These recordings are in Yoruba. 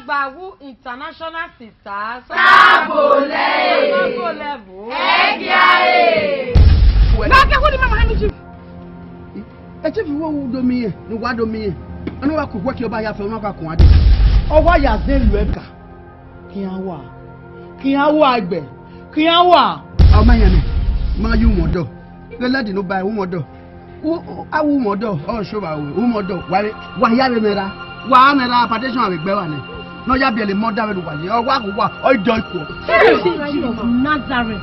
Agbawu International Sisters. Sabole. Egiare. Na ke ko di mama hanu chief. E chief wo do mi e, ni wa do mi e. Anu wa ko ki oba ya fe anu ka kun ade. O wa ya ze lu eka. Ki an wa agbe. Ki an wa. O ma yan ni. Ma yu mo do. Le ladi no ba wu mo do. Awu mo do. O so ba wu mo do. Wa ya be mera. Wa mera partition agbe wa ni. No ya be le mo da we wa ni. O wa ko wa. O do iko. Nazareth.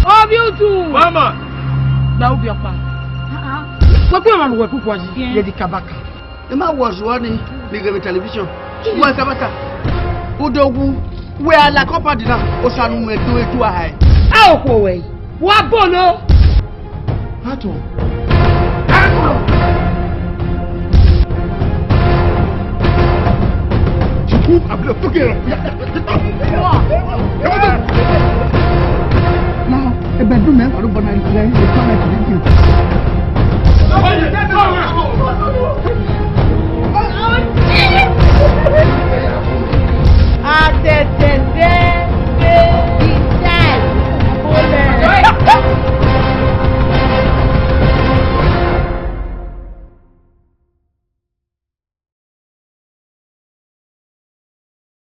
Oh, beautiful. Mama. That will be a part. What do you want to work with? Lady Kabaka. The man was running big television. Where Kabaka? Udogu. Where la copa dina? Osanu me do it to a high. How go away? What bono? Hato. Chiku, I'm going to get now, a bedroom man or a banana train is coming to the